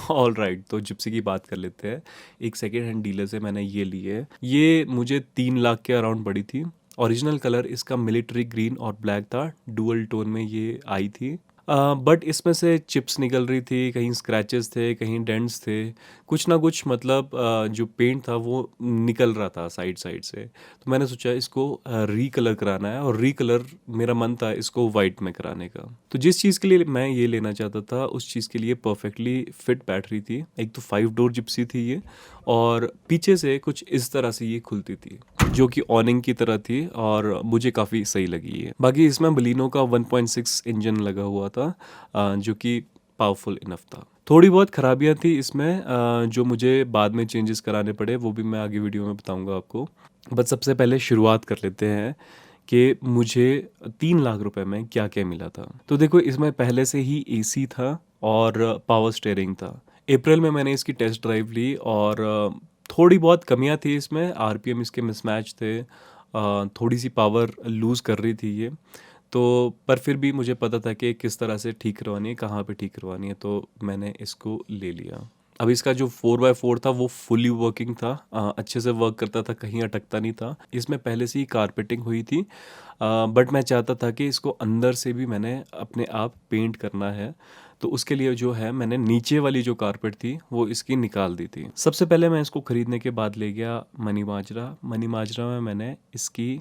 Alright, तो Gypsy की बात कर लेते हैं। एक सेकेंड हैंड डीलर से मैंने ये ली है। ये मुझे 3 लाख के अराउंड पड़ी थी। ओरिजिनल कलर इसका मिलिट्री ग्रीन और ब्लैक था, डुअल टोन में ये आई थी। बट इसमें से चिप्स निकल रही थी, कहीं स्क्रैचेस थे, कहीं डेंट्स थे, कुछ ना कुछ, मतलब जो पेंट था वो निकल रहा था साइड साइड से। तो मैंने सोचा इसको रीकलर कराना है, और रीकलर मेरा मन था इसको वाइट में कराने का। तो जिस चीज़ के लिए मैं ये लेना चाहता था उस चीज़ के लिए परफेक्टली फिट बैठ रही थी। एक तो 5 डोर जिप्सी थी ये, और पीछे से कुछ इस तरह से ये खुलती थी, जो कि ऑनिंग की तरह थी, और मुझे काफ़ी सही लगी है। बाकी इसमें बलिनो का 1.6 इंजन लगा हुआ था, जो कि पावरफुल इनफ था। थोड़ी बहुत खराबियां थी इसमें, जो मुझे बाद में चेंजेस कराने पड़े, वो भी मैं आगे वीडियो में बताऊंगा आपको। बट सबसे पहले शुरुआत कर लेते हैं कि मुझे 3 लाख रुपए में क्या क्या मिला था। तो देखो, इसमें पहले से ही एसी था और पावर स्टेयरिंग था। अप्रैल में मैंने इसकी टेस्ट ड्राइव ली, और थोड़ी बहुत कमियां थी इसमें। आरपीएम इसके मिसमैच थे, थोड़ी सी पावर लूज़ कर रही थी ये। तो पर फिर भी मुझे पता था कि किस तरह से ठीक करवानी है, कहाँ पे ठीक करवानी है, तो मैंने इसको ले लिया। अब इसका जो 4x4 था वो फुली वर्किंग था, अच्छे से वर्क करता था, कहीं अटकता नहीं था। इसमें पहले से ही कारपेटिंग हुई थी, बट मैं चाहता था कि इसको अंदर से भी मैंने अपने आप पेंट करना है। तो उसके लिए जो है, मैंने नीचे वाली जो कारपेट थी वो इसकी निकाल दी थी। सबसे पहले मैं इसको ख़रीदने के बाद ले गया मनी माजरा। मनी माजरा में मैंने इसकी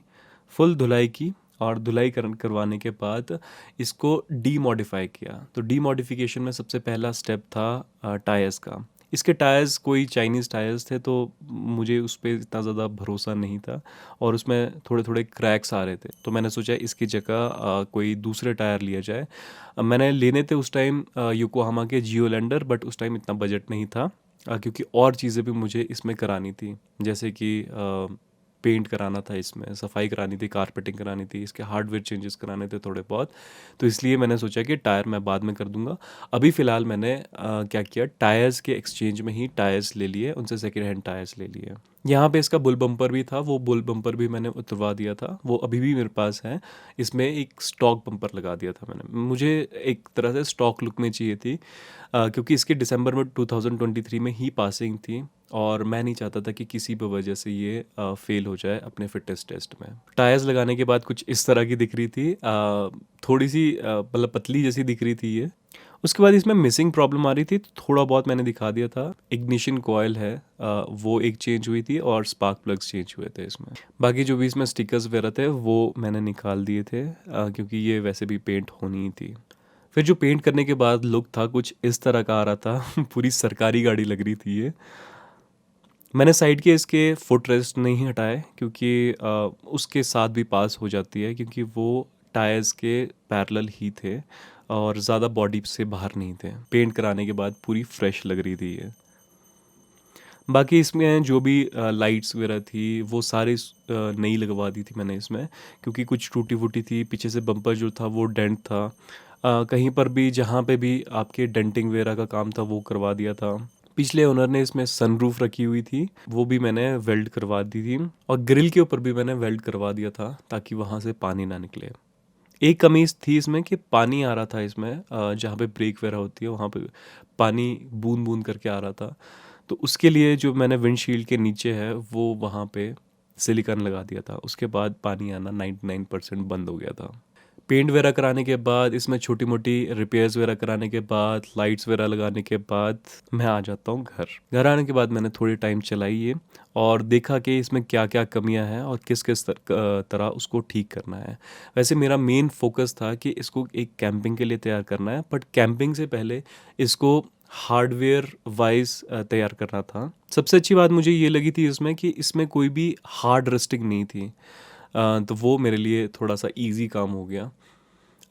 फुल धुलाई की, और धुलाई करवाने के बाद इसको डी मॉडिफाई किया। तो डी मॉडिफिकेशन में सबसे पहला स्टेप था टायर्स का। इसके टायर्स कोई चाइनीज़ टायर्स थे, तो मुझे उस पर इतना ज़्यादा भरोसा नहीं था, और उसमें थोड़े थोड़े क्रैक्स आ रहे थे। तो मैंने सोचा इसकी जगह कोई दूसरे टायर लिया जाए। मैंने लेने थे उस टाइम योकोहामा के जियोलैंडर, बट उस टाइम इतना बजट नहीं था, क्योंकि और चीज़ें भी मुझे इसमें करानी थी, जैसे कि पेंट कराना था, इसमें सफाई करानी थी, कारपेटिंग करानी थी, इसके हार्डवेयर चेंजेस कराने थे थोड़े बहुत। तो इसलिए मैंने सोचा कि टायर मैं बाद में कर दूंगा। अभी फ़िलहाल मैंने क्या किया, टायर्स के एक्सचेंज में ही टायर्स ले लिए, उनसे सेकेंड हैंड टायर्स ले लिए। यहाँ पे इसका बुल बम्पर भी था, वो बुल बम्पर भी मैंने उतरवा दिया था, वो अभी भी मेरे पास है। इसमें एक स्टॉक बम्पर लगा दिया था मैंने, मुझे एक तरह से स्टॉक लुक में चाहिए थी, क्योंकि इसकी दिसंबर में 2023 में ही पासिंग थी, और मैं नहीं चाहता था कि किसी भी वजह से ये फेल हो जाए अपने फिटनेस टेस्ट में। टायर्स लगाने के बाद कुछ इस तरह की दिख रही थी, थोड़ी सी मतलब पतली जैसी दिख रही थी ये। उसके बाद इसमें मिसिंग प्रॉब्लम आ रही थी, तो थोड़ा बहुत मैंने दिखा दिया था। इग्निशन कॉयल है, वो एक चेंज हुई थी, और स्पार्क प्लग्स चेंज हुए थे इसमें। बाकी जो भी इसमें स्टिकर्स वगैरह थे वो मैंने निकाल दिए थे, क्योंकि ये वैसे भी पेंट होनी ही थी। फिर जो पेंट करने के बाद लुक था कुछ इस तरह का आ रहा था। पूरी सरकारी गाड़ी लग रही थी ये। मैंने साइड के इसके फुट रेस्ट नहीं हटाए, क्योंकि उसके साथ भी पास हो जाती है, क्योंकि वो टायर्स के पैरेलल ही थे, और ज़्यादा बॉडी से बाहर नहीं थे। पेंट कराने के बाद पूरी फ्रेश लग रही थी ये। बाकी इसमें जो भी लाइट्स वगैरह थी वो सारी नई लगवा दी थी मैंने इसमें, क्योंकि कुछ टूटी फूटी थी। पीछे से बम्पर जो था वो डेंट था, कहीं पर भी जहाँ पे भी आपके डेंटिंग वगैरह का काम था वो करवा दिया था। पिछले ओनर ने इसमें सनरूफ रखी हुई थी, वो भी मैंने वेल्ड करवा दी थी, और ग्रिल के ऊपर भी मैंने वेल्ड करवा दिया था, ताकि वहाँ से पानी ना निकले। एक कमी थी इसमें कि पानी आ रहा था इसमें, जहाँ पे ब्रेक वगैरह होती है वहाँ पे पानी बूंद बूंद करके आ रहा था। तो उसके लिए जो मैंने विंडशील्ड के नीचे है वो वहाँ पे सिलिकॉन लगा दिया था। उसके बाद पानी आना 99% बंद हो गया था। पेंट वगैरह कराने के बाद, इसमें छोटी मोटी रिपेयर्स वगैरह कराने के बाद, लाइट्स वगैरह लगाने के बाद मैं आ जाता हूँ घर। घर आने के बाद मैंने थोड़ी टाइम चलाई ये, और देखा कि इसमें क्या क्या कमियां हैं और किस किस तरह उसको ठीक करना है। वैसे मेरा मेन फोकस था कि इसको एक कैंपिंग के लिए तैयार करना है, बट कैंपिंग से पहले इसको हार्डवेयर वाइज तैयार करना था। सबसे अच्छी बात मुझे ये लगी थी इसमें कि इसमें कोई भी हार्ड रस्टिंग नहीं थी, तो वो मेरे लिए थोड़ा सा इजी काम हो गया।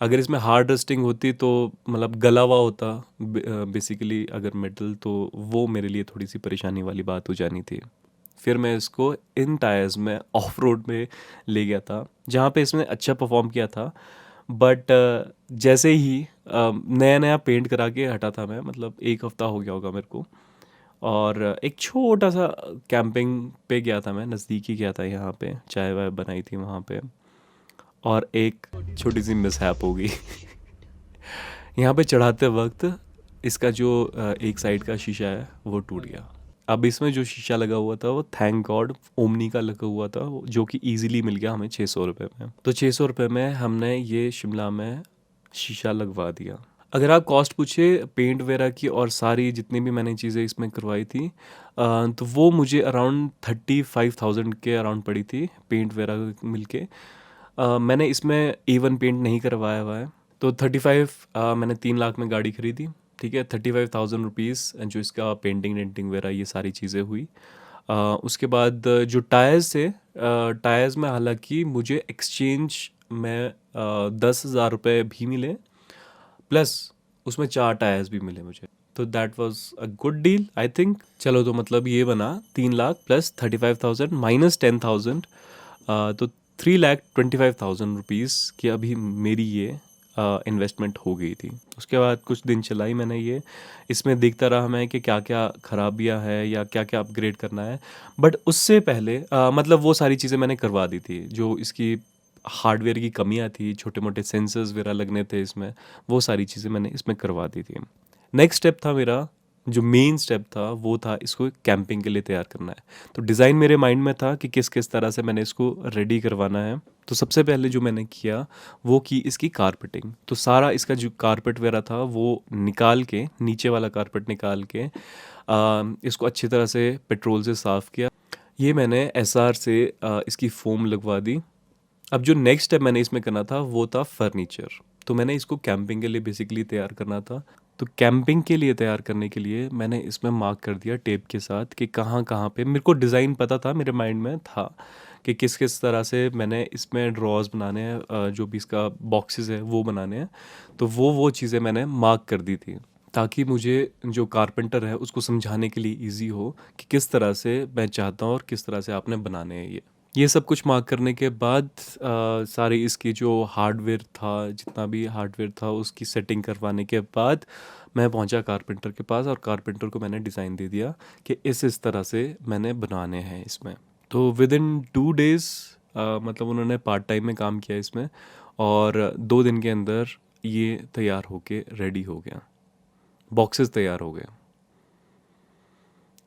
अगर इसमें हार्ड रस्टिंग होती तो मतलब गला हुआ होता बेसिकली अगर मेटल, तो वो मेरे लिए थोड़ी सी परेशानी वाली बात हो जानी थी। फिर मैं इसको इन टायर्स में ऑफ रोड में ले गया था, जहाँ पे इसने अच्छा परफॉर्म किया था। बट जैसे ही नया नया पेंट करा के हटा था मैं, मतलब 1 हफ्ता हो गया होगा मेरे को, और एक छोटा सा कैंपिंग पे गया था मैं, नज़दीक ही गया था, यहाँ पे चाय वाय बनाई थी वहाँ पे, और एक छोटी सी मिसहैप हो गई। यहाँ पे चढ़ाते वक्त इसका जो एक साइड का शीशा है वो टूट गया। अब इसमें जो शीशा लगा हुआ था वो थैंक गॉड ओमनी का लगा हुआ था, जो कि ईजिली मिल गया हमें 600 रुपये में। तो 600 रुपये में हमने ये शिमला में शीशा लगवा दिया। अगर आप कॉस्ट पूछे पेंट वगैरह की और सारी जितनी भी मैंने चीज़ें इसमें करवाई थी, तो वो मुझे अराउंड 35,000 के अराउंड पड़ी थी पेंट वगैरह मिलके। मैंने इसमें A1 पेंट नहीं करवाया हुआ है। तो 35 मैंने 3 लाख में गाड़ी खरीदी, ठीक है। 35,000 रुपीज़ जो इसका पेंटिंग वेंटिंग वगैरह ये सारी चीज़ें हुई। उसके बाद जो टायर्स थे, टायर्स में हालांकि मुझे एक्सचेंज में 10,000 रुपये भी मिले, प्लस उसमें 4 टायर्स भी मिले मुझे। तो that was a good deal I think. चलो तो मतलब ये बना 3 लाख प्लस 35,000 माइनस 10,000, तो 3,25,000 रुपीज़ की अभी मेरी ये इन्वेस्टमेंट हो गई थी। उसके बाद कुछ दिन चलाई मैंने ये, इसमें देखता रहा मैं कि क्या क्या खराबियां है या क्या क्या अपग्रेड करना है। बट उससे पहले मतलब वो सारी चीज़ें मैंने करवा दी थी, जो इसकी हार्डवेयर की कमियां थी, छोटे मोटे सेंसर्स वगैरह लगने थे इसमें, वो सारी चीज़ें मैंने इसमें करवा दी थी। नेक्स्ट स्टेप था मेरा, जो मेन स्टेप था वो था इसको कैंपिंग के लिए तैयार करना है। तो डिज़ाइन मेरे माइंड में था कि किस किस तरह से मैंने इसको रेडी करवाना है। तो सबसे पहले जो मैंने किया वो की इसकी कारपेटिंग। तो सारा इसका जो कारपेट वगैरह था वो निकाल के, नीचे वाला कारपेट निकाल के इसको अच्छी तरह से पेट्रोल से साफ़ किया। ये मैंने SR से इसकी फोम लगवा दी। अब जो नेक्स्ट स्टेप मैंने इसमें करना था वो था फर्नीचर। तो मैंने इसको कैंपिंग के लिए बेसिकली तैयार करना था। तो कैंपिंग के लिए तैयार करने के लिए मैंने इसमें मार्क कर दिया टेप के साथ कि कहाँ कहाँ पे मेरे को डिज़ाइन पता था, मेरे माइंड में था कि किस किस तरह से मैंने इसमें ड्रॉज बनाने हैं, जो भी इसका बॉक्सेस है वो बनाने हैं। तो वो चीज़ें मैंने मार्क कर दी थी, ताकि मुझे जो कारपेंटर है उसको समझाने के लिए इजी हो कि किस तरह से मैं चाहता हूँ और किस तरह से आपने बनाने हैं ये सब कुछ मार्क करने के बाद सारी इसकी जो हार्डवेयर था, जितना भी हार्डवेयर था उसकी सेटिंग करवाने के बाद मैं पहुंचा कारपेंटर के पास, और कारपेंटर को मैंने डिज़ाइन दे दिया कि इस तरह से मैंने बनाने हैं इसमें। तो विद इन 2 डेज़ मतलब उन्होंने पार्ट टाइम में काम किया इसमें, और 2 दिन के अंदर ये तैयार होके रेडी हो गया, बॉक्सेस तैयार हो गए।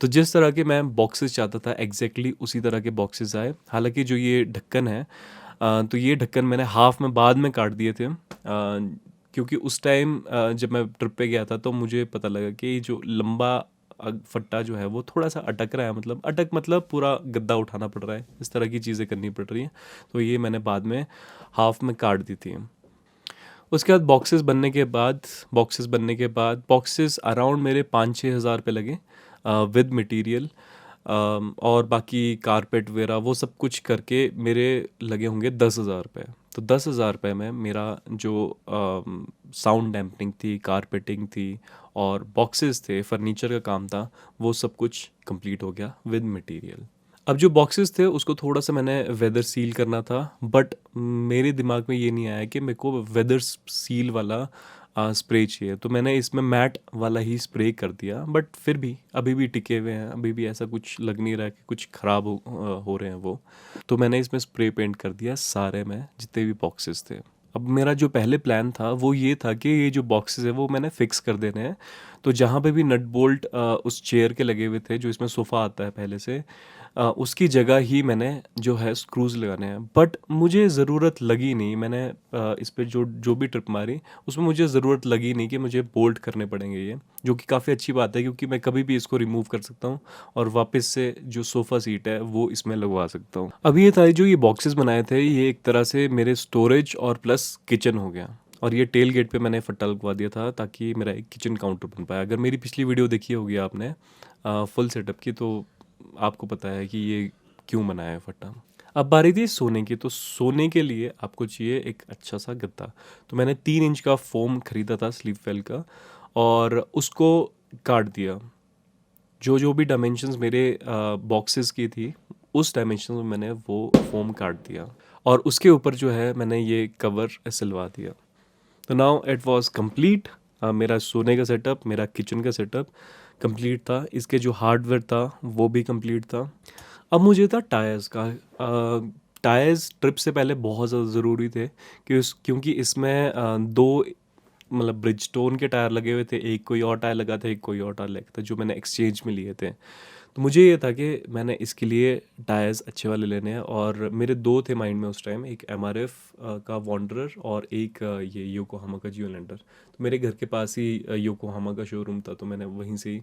तो जिस तरह के मैं बॉक्सेस चाहता था एग्जैक्टली उसी तरह के बॉक्सेस आए। हालांकि जो ये ढक्कन है, तो ये ढक्कन मैंने हाफ में बाद में काट दिए थे, क्योंकि उस टाइम जब मैं ट्रिप पे गया था तो मुझे पता लगा कि जो लंबा फट्टा जो है वो थोड़ा सा अटक रहा है, मतलब पूरा गद्दा उठाना पड़ रहा है, इस तरह की चीज़ें करनी पड़ रही हैं। तो ये मैंने बाद में हाफ में काट दी थी। उसके बाद बॉक्सेस अराउंड मेरे 5-6 हज़ार रुपये लगे विद मटेरियल, और बाकी कारपेट वगैरह वो सब कुछ करके मेरे लगे होंगे 10,000 रुपये। तो 10,000 रुपये में मेरा जो साउंड डैम्पनिंग थी, कारपेटिंग थी और बॉक्सेस थे, फर्नीचर का काम था, वो सब कुछ कंप्लीट हो गया विद मटेरियल। अब जो बॉक्सेस थे उसको थोड़ा सा मैंने वेदर सील करना था, बट मेरे दिमाग में ये नहीं आया कि मेरे को वेदर सील वाला स्प्रे चाहिए। तो मैंने इसमें मैट वाला ही स्प्रे कर दिया, बट फिर भी अभी भी टिके हुए हैं, अभी भी ऐसा कुछ लग नहीं रहा है कि कुछ ख़राब हो रहे हैं वो। तो मैंने इसमें स्प्रे पेंट कर दिया सारे में, जितने भी बॉक्सेस थे। अब मेरा जो पहले प्लान था वो ये था कि ये जो बॉक्सेस है वो मैंने फिक्स कर देने हैं। तो जहाँ पे भी नट बोल्ट उस चेयर के लगे हुए थे, जो इसमें सोफ़ा आता है पहले से, उसकी जगह ही मैंने जो है स्क्रूज़ लगाने हैं। बट मुझे ज़रूरत लगी नहीं, मैंने इस पे जो जो भी ट्रिप मारी उसमें मुझे ज़रूरत लगी नहीं कि मुझे बोल्ट करने पड़ेंगे ये, जो कि काफ़ी अच्छी बात है क्योंकि मैं कभी भी इसको रिमूव कर सकता हूँ और वापस से जो सोफ़ा सीट है वो इसमें लगवा सकता हूँ। अब ये था, जो ये बॉक्सेस बनाए थे ये एक तरह से मेरे स्टोरेज और प्लस किचन हो गया, और ये टेल गेट पे मैंने फट्टा लगवा दिया था ताकि मेरा एक किचन काउंटर बन पाया। अगर मेरी पिछली वीडियो देखी होगी आपने फुल सेटअप की, तो आपको पता है कि ये क्यों बनाया है फट्टा। अब बारी थी सोने की। तो सोने के लिए आपको चाहिए एक अच्छा सा गद्दा। तो मैंने 3 इंच का फोम खरीदा था स्लीप वेल का, और उसको काट दिया। जो जो भी डायमेंशंस मेरे बॉक्सेस की थी उस डायमेंशन में मैंने वो फोम काट दिया, और उसके ऊपर जो है मैंने ये कवर सिलवा दिया। तो नाउ इट वाज कंप्लीट। मेरा सोने का सेटअप, मेरा किचन का सेटअप कंप्लीट था। इसके जो हार्डवेयर था वो भी कंप्लीट था। अब मुझे था टायर्स का। टायर्स ट्रिप से पहले बहुत ज़्यादा ज़रूरी थे, क्योंकि इसमें दो मतलब ब्रिजस्टोन के टायर लगे हुए थे, एक कोई और टायर लगा था, एक कोई और टायर लगा था, जो मैंने एक्सचेंज में लिए थे। तो मुझे ये था कि मैंने इसके लिए टायर्स अच्छे वाले लेने हैं, और मेरे दो थे माइंड में उस टाइम, एक एमआरएफ का वॉन्डरर और एक ये योकोहामा का जियोलैंडर। तो मेरे घर के पास ही योकोहामा का शोरूम था, तो मैंने वहीं से ही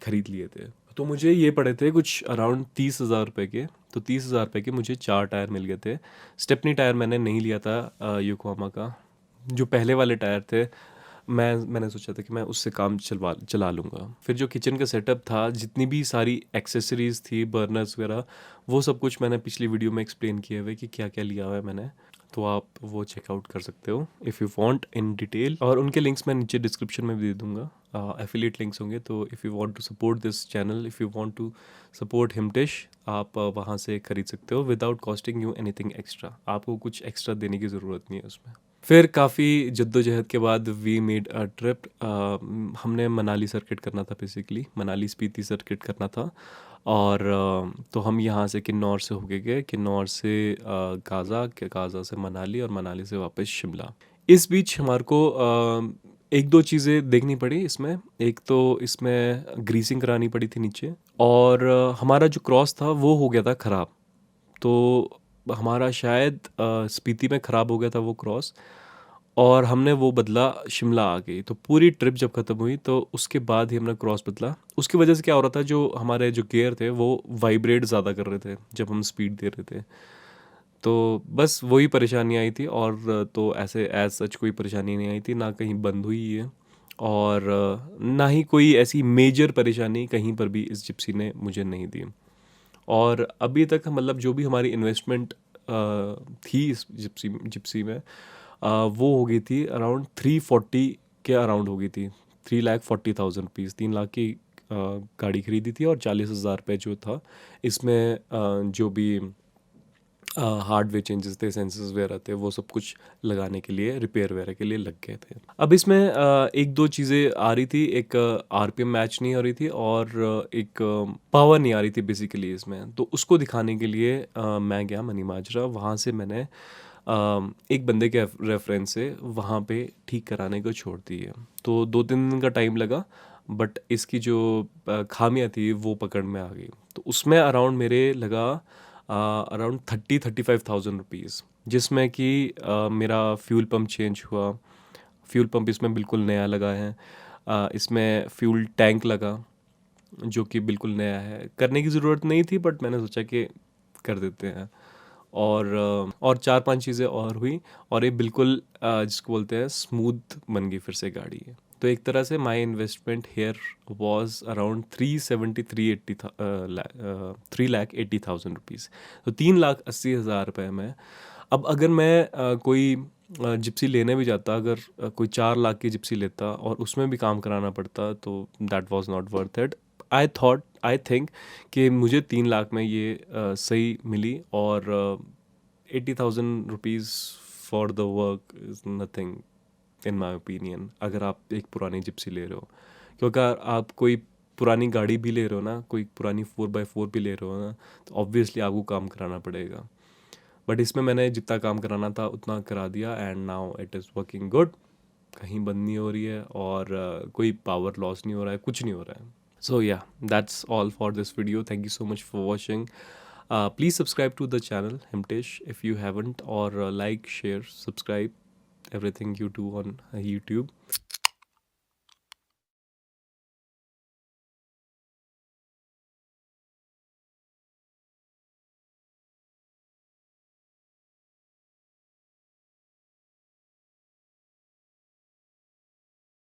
ख़रीद लिए थे। तो मुझे ये पड़े थे कुछ अराउंड 30,000 रुपये के। तो 30,000 रुपये के मुझे 4 टायर मिल गए थे। स्टेपनी टायर मैंने नहीं लिया था योकोहामा का, जो पहले वाले टायर थे मैंने सोचा था कि मैं उससे काम चला लूँगा। फिर जो किचन का सेटअप था, जितनी भी सारी एक्सेसरीज़ थी, बर्नर्स वगैरह, वो सब कुछ मैंने पिछली वीडियो में एक्सप्लेन किए हुए कि क्या-क्या लिया हुआ है मैंने। तो आप वो चेकआउट कर सकते हो if you want in detail, और उनके लिंक्स मैं नीचे डिस्क्रिप्शन में भी दे दूँगा। एफिलिएट लिंक्स होंगे, तो if you want to support this channel, if you want to support Himtish, आप वहाँ से खरीद सकते हो without costing you anything extra. आपको कुछ एक्स्ट्रा देने की ज़रूरत नहीं है उसमें। फिर काफ़ी जद्दोजहद के बाद वी मेड अ ट्रिप। हमने मनाली सर्किट करना था, बेसिकली मनाली स्पीति सर्किट करना था। और तो हम यहाँ से किन्नौर से होके गए, किन्नौर से गाज़ा, गाज़ा से मनाली, और मनाली से वापस शिमला। इस बीच हमारे को एक दो चीज़ें देखनी पड़ी इसमें। एक तो इसमें ग्रीसिंग करानी पड़ी थी नीचे, और हमारा जो क्रॉस था वो हो गया था ख़राब। तो हमारा शायद स्पीति में ख़राब हो गया था वो क्रॉस, और हमने वो बदला शिमला आ गई। तो पूरी ट्रिप जब ख़त्म हुई तो उसके बाद ही हमने क्रॉस बदला। उसकी वजह से क्या हो रहा था, जो हमारे जो गियर थे वो वाइब्रेट ज़्यादा कर रहे थे जब हम स्पीड दे रहे थे। तो बस वही परेशानी आई थी, और तो ऐसे एज सच कोई परेशानी नहीं आई थी, ना कहीं बंद हुई है, और ना ही कोई ऐसी मेजर परेशानी कहीं पर भी इस जिप्सी ने मुझे नहीं दी। और अभी तक मतलब जो भी हमारी इन्वेस्टमेंट थी इस जिप्सी में, वो हो गई थी अराउंड 340 के अराउंड हो गई थी। 3,40,000 रुपीज़, 3 लाख की गाड़ी खरीदी थी, और 40,000 रुपये जो था इसमें जो भी हार्डवेयर चेंजेस थे, सेंसर्स वगैरह थे, वो सब कुछ लगाने के लिए, रिपेयर वगैरह के लिए लग गए थे। अब इसमें एक दो चीज़ें आ रही थी, एक आरपीएम मैच नहीं हो रही थी, और एक पावर नहीं आ रही थी बेसिकली इसमें। तो उसको दिखाने के लिए मैं गया मनी माजरा, वहाँ से मैंने एक बंदे के रेफरेंस से वहाँ पे ठीक कराने को छोड़ दी है। तो 2-3 दिन का टाइम लगा, बट इसकी जो खामियां थी वो पकड़ में आ गई। तो उसमें अराउंड मेरे लगा अराउंड 35,000 रुपीज़, जिसमें कि मेरा फ्यूल पंप चेंज हुआ। फ्यूल पंप इसमें बिल्कुल नया लगा है। इसमें फ्यूल टैंक लगा, जो कि बिल्कुल नया है। करने की ज़रूरत नहीं थी, बट मैंने सोचा कि कर देते हैं। और 4-5 चीज़ें और हुई, और ये बिल्कुल जिसको बोलते हैं स्मूथ बन गई फिर से गाड़ी है। तो एक तरह से my investment here was around 3,80,000 rupees. तो 3,80,000 रुपये में, अब अगर मैं कोई जिप्सी लेने भी जाता, अगर कोई 4 लाख की जिप्सी लेता और उसमें भी काम कराना पड़ता, तो that was not worth it. I think कि मुझे 3 लाख में ये सही मिली, और 80,000 rupees for the work is nothing in my opinion, अगर आप एक पुरानी जिप्सी ले रहे हो। क्योंकि अगर आप कोई पुरानी गाड़ी भी ले रहे हो ना, कोई पुरानी 4x4 भी ले रहे हो ना, तो ऑब्वियसली आपको काम कराना पड़ेगा। बट इसमें मैंने जितना काम कराना था उतना करा दिया, and now it is working good. कहीं बंद नहीं हो रही है, और कोई पावर लॉस नहीं हो रहा है, कुछ नहीं हो रहा है। So yeah, that's all for this video. Thank you so much for watching. Please subscribe to the channel Himtish if you haven't, or like, share, subscribe, everything you do on YouTube.